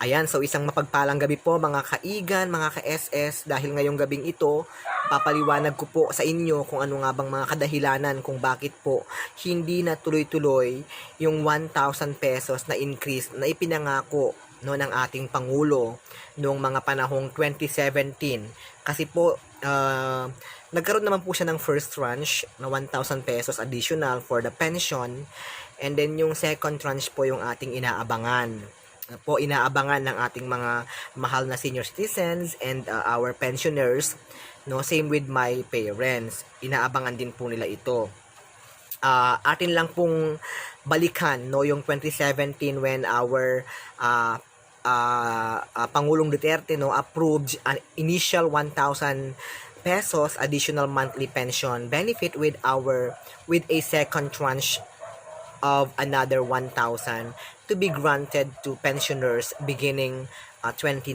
Ayan, so isang mapagpalang gabi po mga kaigan, mga ka-SS, dahil ngayong gabing ito, papaliwanag ko po sa inyo kung ano nga bang mga kadahilanan kung bakit po hindi na tuloy-tuloy yung 1,000 pesos na increase na ipinangako no ng ating Pangulo noong mga panahong 2017. Kasi po, nagkaroon naman po siya ng first tranche na 1,000 pesos additional for the pension, and then yung second tranche po yung ating inaabangan ng ating mga mahal na senior citizens and our pensioners, no, same with my parents, inaabangan din po nila ito. Atin lang pong balikan no yung 2017 when our Pangulong Duterte no approved an initial 1,000 pesos additional monthly pension benefit with a second tranche of another 1,000 to be granted to pensioners beginning 2019.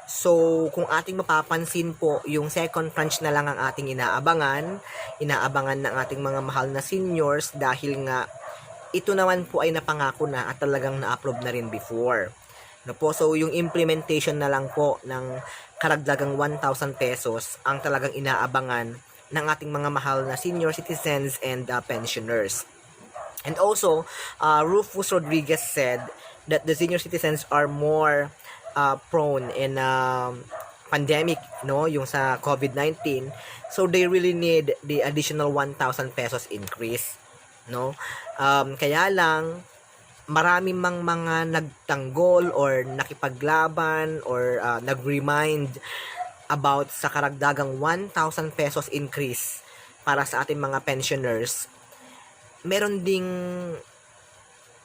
So, kung ating mapapansin po, yung second tranche na lang ang ating inaabangan ng ating mga mahal na seniors dahil nga ito naman po ay napangako na at talagang na-approve na rin before. No po, so yung implementation na lang po ng karagdagang 1,000 pesos ang talagang inaabangan ng ating mga mahal na senior citizens and pensioners. And also, Rufus Rodriguez said that the senior citizens are more prone in pandemic, no, yung sa COVID-19. So they really need the additional 1,000 pesos increase, no? Kaya lang marami mang mga nagtanggol or nakipaglaban or nag-remind about sa karagdagang 1,000 pesos increase para sa ating mga pensioners. Meron ding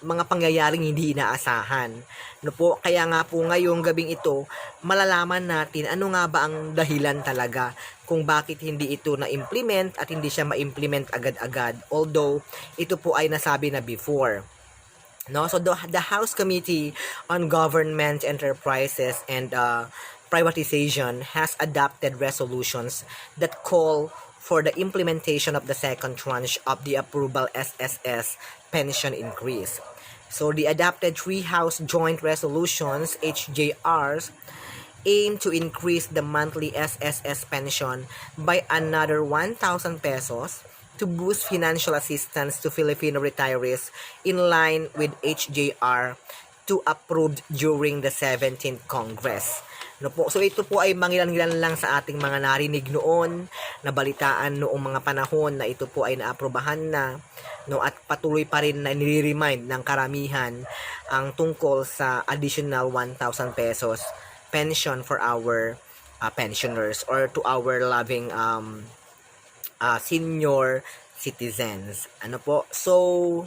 mga pangyayaring hindi inaasahan. No po, kaya nga po ngayong gabing ito, malalaman natin ano nga ba ang dahilan talaga kung bakit hindi ito na-implement at hindi siya ma-implement agad-agad. Although, ito po ay nasabi na before. No, so the House Committee on Government Enterprises and Privatization has adopted resolutions that call for the implementation of the second tranche of the approval SSS pension increase. So the adopted three House Joint Resolutions HJRs aim to increase the monthly SSS pension by another 1,000 pesos to boost financial assistance to Filipino retirees in line with HJR 2 approved during the 17th Congress. No po, so ito po ay mangilan-ngilan lang sa ating mga narinig noon, nabalitaan noong mga panahon na ito po ay naaprubahan na, no, at patuloy pa rin na nire-remind ng karamihan ang tungkol sa additional 1,000 pesos pension for our pensioners or to our loving senior citizens. Ano po? So,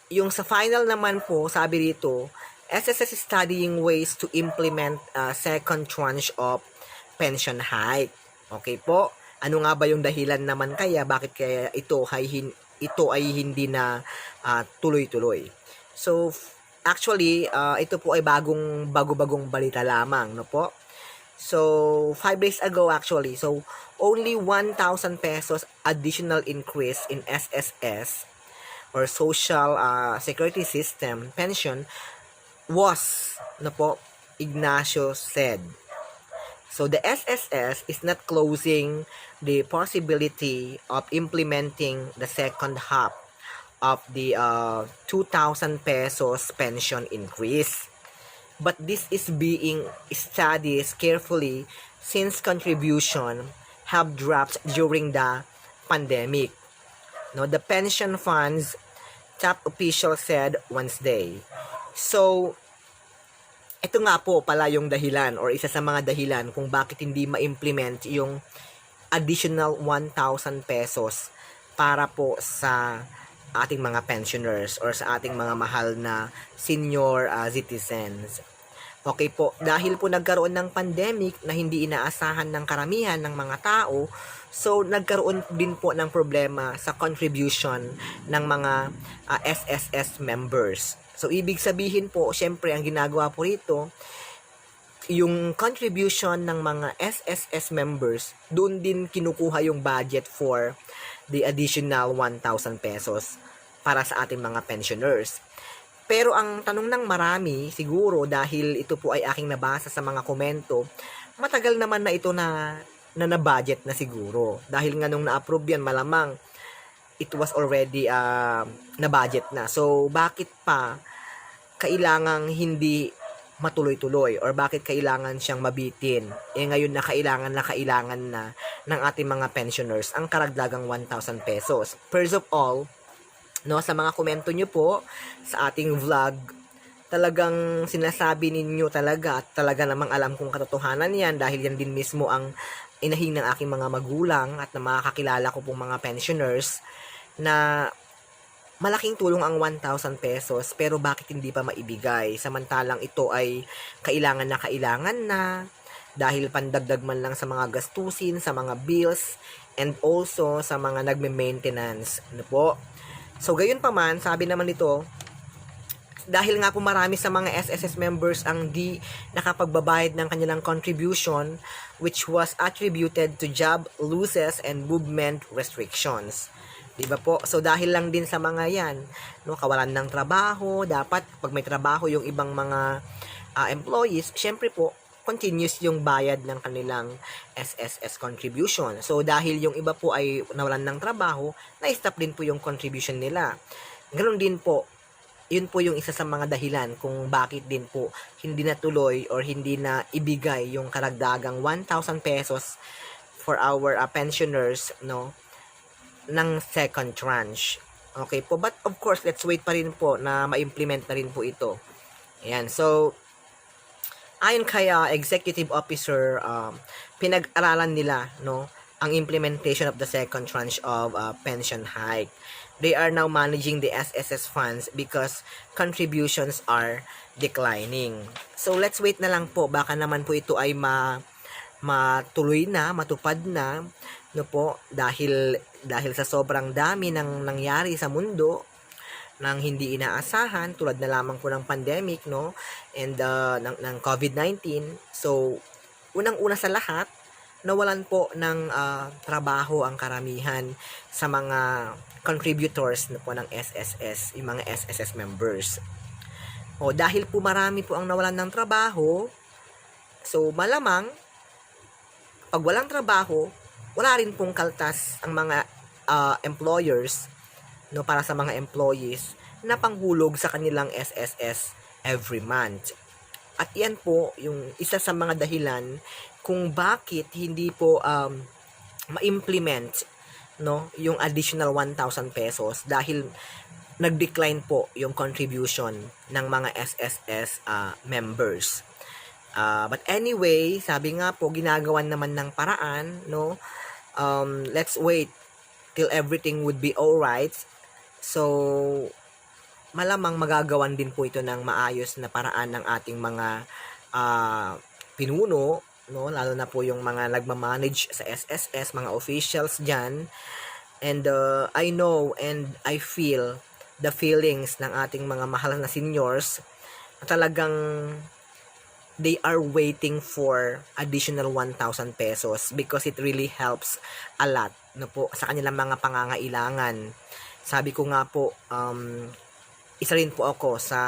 yung sa final naman po, sabi dito, SSS is studying ways to implement second tranche of pension hike. Okay po? Ano nga ba yung dahilan naman kaya? Bakit kaya ito ay hindi na tuloy-tuloy? So, actually, ito po ay bago-bagong balita lamang, no po? So, 5 days ago actually, so only 1,000 pesos additional increase in SSS or Social Security System pension was, no po, Ignacio said. So, the SSS is not closing the possibility of implementing the second half of the 2,000 pesos pension increase. But this is being studied carefully since contribution have dropped during the pandemic. No, the pension funds top official said Wednesday. So, ito nga po pala yung dahilan or isa sa mga dahilan kung bakit hindi ma-implement yung additional 1,000 pesos para po sa ating mga pensioners or sa ating mga mahal na senior citizens. Okay po, dahil po nagkaroon ng pandemic na hindi inaasahan ng karamihan ng mga tao, so nagkaroon din po ng problema sa contribution ng mga SSS members. So ibig sabihin po, syempre ang ginagawa po rito, yung contribution ng mga SSS members, doon din kinukuha yung budget for the additional 1,000 pesos para sa ating mga pensioners. Pero ang tanong ng marami, siguro dahil ito po ay aking nabasa sa mga komento, matagal naman na ito na budget na siguro. Dahil nga nung na-approve yan, malamang it was already na budget na. So, bakit pa kailangang hindi matuloy-tuloy or bakit kailangan siyang mabitin? Ngayon na kailangan na ng ating mga pensioners ang karagdagang 1,000 pesos. First of all, no, sa mga komento nyo po sa ating vlog, talagang sinasabi ninyo talaga at talaga namang alam kong katotohanan yan dahil yan din mismo ang inahing ng aking mga magulang at na makakakilala ko pong mga pensioners na malaking tulong ang 1,000 pesos pero bakit hindi pa maibigay samantalang ito ay kailangan na dahil pandagdag man lang sa mga gastusin, sa mga bills and also sa mga nagme-maintenance, ano po. So gayon pa man, sabi naman nito, dahil nga po marami sa mga SSS members ang di nakapagbabayad ng kanilang contribution which was attributed to job losses and movement restrictions. Diba po? So dahil lang din sa mga yan, no, kawalan ng trabaho, dapat pag may trabaho yung ibang mga employees, syempre po continuous yung bayad ng kanilang SSS contribution. So dahil yung iba po ay nawalan ng trabaho, na-stop din po yung contribution nila. Ganoon din po, yun po yung isa sa mga dahilan kung bakit din po hindi natuloy or hindi na ibigay yung karagdagang 1,000 pesos for our pensioners, no, ng second tranche. Okay po, but of course, let's wait pa rin po na ma-implement na rin po ito. Ayan, so, ayon kay executive officer, pinag-aralan nila, no, ang implementation of the second tranche of pension hike. They are now managing the SSS funds because contributions are declining. So, let's wait na lang po. Baka naman po ito ay matuloy na, matupad na, no po, dahil sa sobrang dami ng nangyari sa mundo nang hindi inaasahan tulad na lamang po ng pandemic, no, and ng COVID-19. So unang-una sa lahat, nawalan po ng trabaho ang karamihan sa mga contributors, no, po ng SSS, yung mga SSS members. O dahil po marami po ang nawalan ng trabaho, so malamang pag walang trabaho, wala rin pong kaltas ang mga employers, no, para sa mga employees na panghulog sa kanilang SSS every month. At yan po yung isa sa mga dahilan kung bakit hindi po ma-implement, no, yung additional 1,000 pesos dahil nag-decline po yung contribution ng mga SSS members. But anyway, sabi nga po, ginagawan naman ng paraan, no? Let's wait till everything would be alright. So, malamang magagawan din po ito ng maayos na paraan ng ating mga pinuno, no? Lalo na po yung mga nagmamanage sa SSS, mga officials dyan. And I know and I feel the feelings ng ating mga mahal na seniors na talagang they are waiting for additional 1,000 pesos because it really helps a lot, no po, sa kanilang mga pangangailangan. Sabi ko nga po, isa rin po ako sa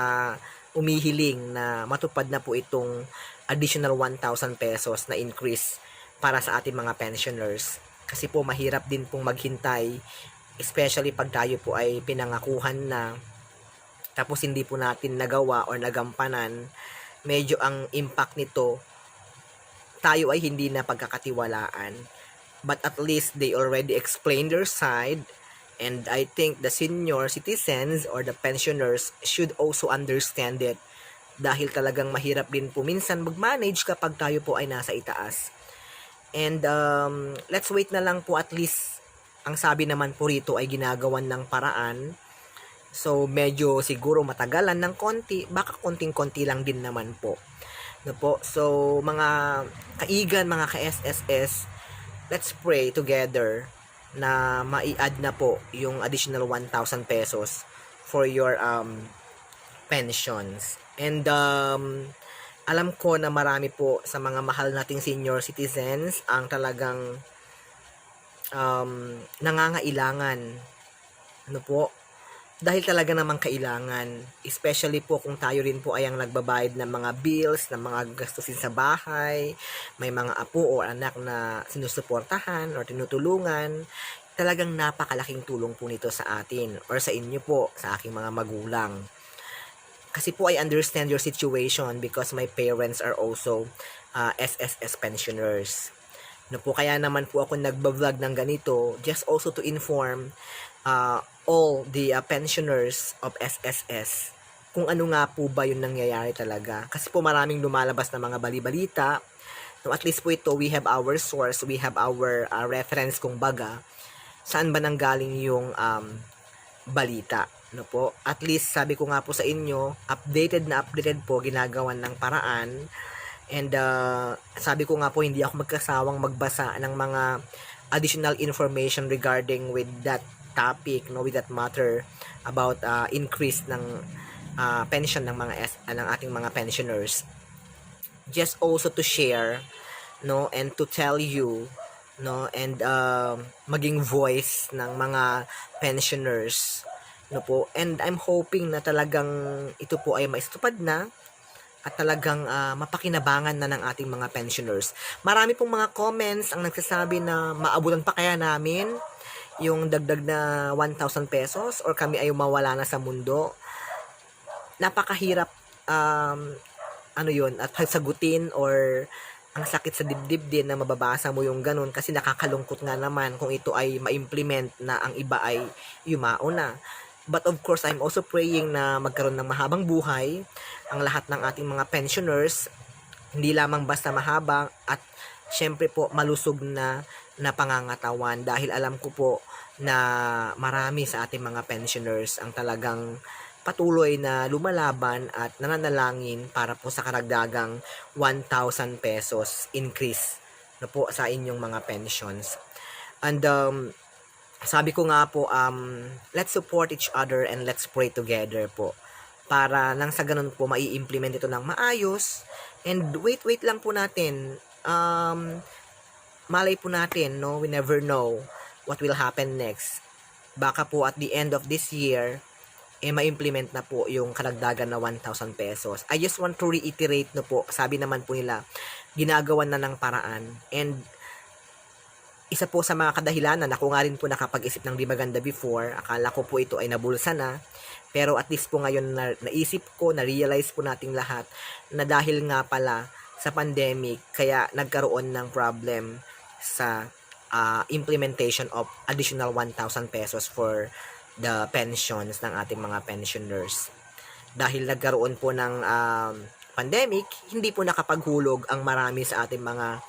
umihiling na matupad na po itong additional 1,000 pesos na increase para sa ating mga pensioners. Kasi po mahirap din pong maghintay, especially pag tayo po ay pinangakuhan na tapos hindi po natin nagawa or nagampanan. Medyo ang impact nito, tayo ay hindi na pagkakatiwalaan. But at least they already explained their side, and I think the senior citizens or the pensioners should also understand it dahil talagang mahirap din po minsan mag-manage kapag tayo po ay nasa itaas. And let's wait na lang po, at least ang sabi naman po rito ay ginagawan ng paraan. So, medyo siguro matagalan ng konti, baka konting-konti lang din naman po. No po? So, mga kaigan, mga ka-SSS, let's pray together na mai-add na po yung additional 1,000 pesos for your pensions. And alam ko na marami po sa mga mahal nating senior citizens ang talagang nangangailangan, ano po, dahil talaga namang kailangan, especially po kung tayo rin po ay ang nagbabayad ng mga bills, ng mga gastusin sa bahay, may mga apo o anak na sinusuportahan or tinutulungan, talagang napakalaking tulong po nito sa atin or sa inyo po, sa aking mga magulang. Kasi po I understand your situation because my parents are also SSS pensioners. No po, kaya naman po ako nagba-vlog ng ganito just also to inform all the pensioners of SSS kung ano nga po ba yung nangyayari talaga. Kasi po maraming lumalabas na mga bali-balita. No, at least po ito, we have our source, we have our reference kung baga. Saan ba nanggaling yung balita? No po? At least sabi ko nga po sa inyo, updated na updated po, ginagawan ng paraan. And sabi ko nga po, hindi ako magkasawang magbasa ng mga additional information regarding with that topic, no, with that matter about increase ng pension ng mga ng ating mga pensioners. Just also to share, no, and to tell you, no, and maging voice ng mga pensioners, no po. And I'm hoping na talagang ito po ay maistupad na at talagang mapakinabangan na ng ating mga pensioners. Marami pong mga comments ang nagsasabi na maabutan pa kaya namin yung dagdag na 1,000 pesos or kami ay mawala na sa mundo. Napakahirap ano yun, at sagutin or ang sakit sa dibdib din na mababasa mo yung ganun kasi nakakalungkot nga naman kung ito ay ma-implement na ang iba ay yumao na. But of course, I'm also praying na magkaroon ng mahabang buhay ang lahat ng ating mga pensioners, hindi lamang basta mahaba at syempre po malusog na pangangatawan dahil alam ko po na marami sa ating mga pensioners ang talagang patuloy na lumalaban at nananalangin para po sa karagdagang 1,000 pesos increase na po sa inyong mga pensions. And sabi ko nga po, let's support each other and let's pray together po para nang sa ganun po mai-implement ito ng maayos. And wait lang po natin, malay po natin, no, we never know what will happen next. Baka po at the end of this year ma-implement na po yung karagdagan na 1,000 pesos. I just want to reiterate, no po, sabi naman po nila, ginagawan na ng paraan. And isa po sa mga kadahilanan, ako nga rin po nakapag-isip ng di maganda before, akala ko po ito ay nabulsa na, pero at least po ngayon naisip ko, na-realize po nating lahat na dahil nga pala sa pandemic, kaya nagkaroon ng problem sa implementation of additional 1,000 pesos for the pensions ng ating mga pensioners. Dahil nagkaroon po ng pandemic, hindi po nakapaghulog ang marami sa ating mga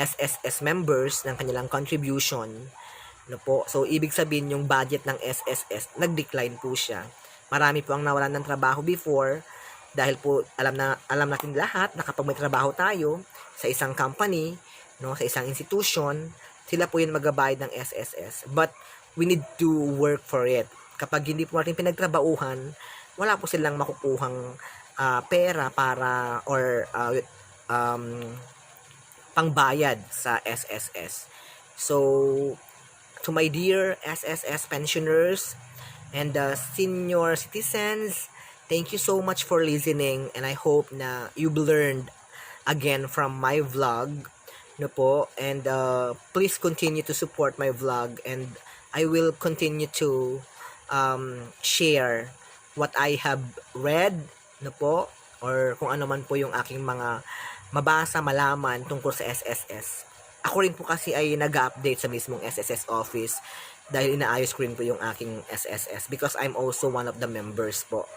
SSS members ng kanilang contribution, no po. So ibig sabihin yung budget ng SSS nag-decline po siya. Marami po ang nawalan ng trabaho before dahil po alam natin lahat na kapag may trabaho tayo sa isang company, no, sa isang institution, sila po yung magbabayad ng SSS. But we need to work for it. Kapag hindi po natin pinagtrabahuhan, wala po silang makukuhang pera para or pangbayad sa SSS. So, to my dear SSS pensioners and senior citizens, thank you so much for listening and I hope na you've learned again from my vlog, no po, and please continue to support my vlog and I will continue to share what I have read, no po, or kung ano man po yung aking mga mabasa, malaman tungkol sa SSS. Ako rin po kasi ay nag-update sa mismong SSS office dahil inaayos ko rin po yung aking SSS because I'm also one of the members po.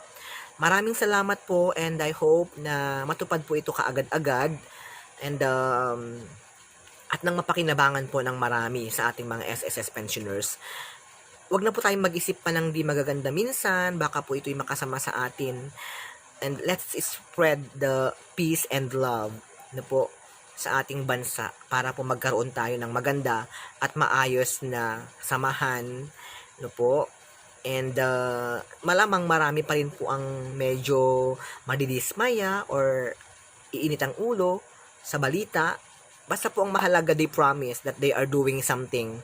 Maraming salamat po and I hope na matupad po ito kaagad-agad and at nang mapakinabangan po ng marami sa ating mga SSS pensioners. Huwag na po tayong mag-isip pa ng di magaganda minsan, baka po ito'y makasama sa atin. And let's spread the peace and love na po sa ating bansa para po magkaroon tayo ng maganda at maayos na samahan, no po. And malamang marami pa rin po ang medyo madidismaya or iinit ang ulo sa balita. Basta po ang mahalaga, they promise that they are doing something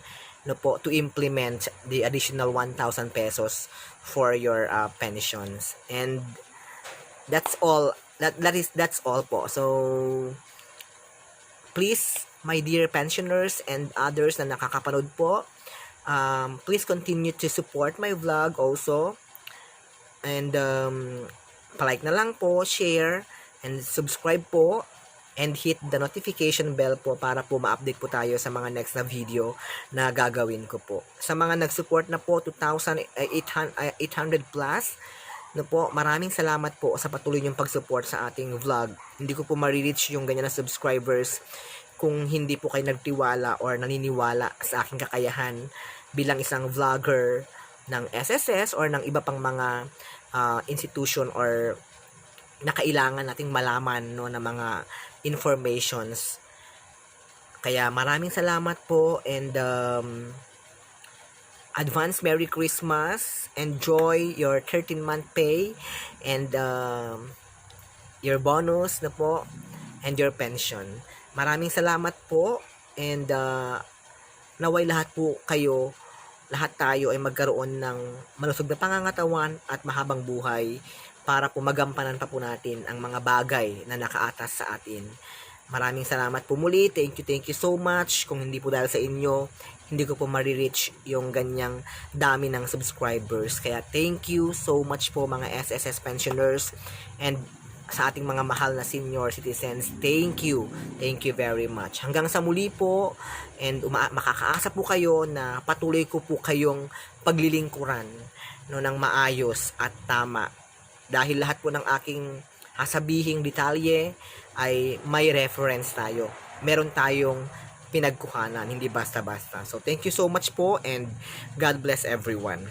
no po, to implement the additional 1,000 pesos for your pensions. And that's all. That's all po. So please, my dear pensioners and others na nakakapanood po, please continue to support my vlog also. And palike na lang po, share, and subscribe po, and hit the notification bell po para po ma-update po tayo sa mga next na video na gagawin ko po. Sa mga nag-support na po, 2,800 plus, no po, maraming salamat po sa patuloy niyong pag-support sa ating vlog. Hindi ko po ma-reach yung ganyan na subscribers kung hindi po kayo nagtiwala or naniniwala sa aking kakayahan bilang isang vlogger ng SSS or ng iba pang mga institution or na kailangan nating malaman, no, na mga informations. Kaya maraming salamat po, and advance Merry Christmas. Enjoy your 13-month pay and your bonus na po and your pension. Maraming salamat po, and naway lahat po kayo, lahat tayo ay magkaroon ng malusog na pangangatawan at mahabang buhay para po magampanan pa po natin ang mga bagay na nakaatas sa atin. Maraming salamat po muli. Thank you so much. Kung hindi po dahil sa inyo, hindi ko po marireach yung ganyang dami ng subscribers. Kaya thank you so much po mga SSS pensioners, and sa ating mga mahal na senior citizens, thank you. Thank you very much. Hanggang sa muli po, and makakaasa po kayo na patuloy ko po kayong paglilingkuran, no, ng maayos at tama. Dahil lahat po ng aking sabihing detalye ay may reference tayo. Meron tayong pinagkuhanan, hindi basta-basta. So thank you so much po, and God bless everyone.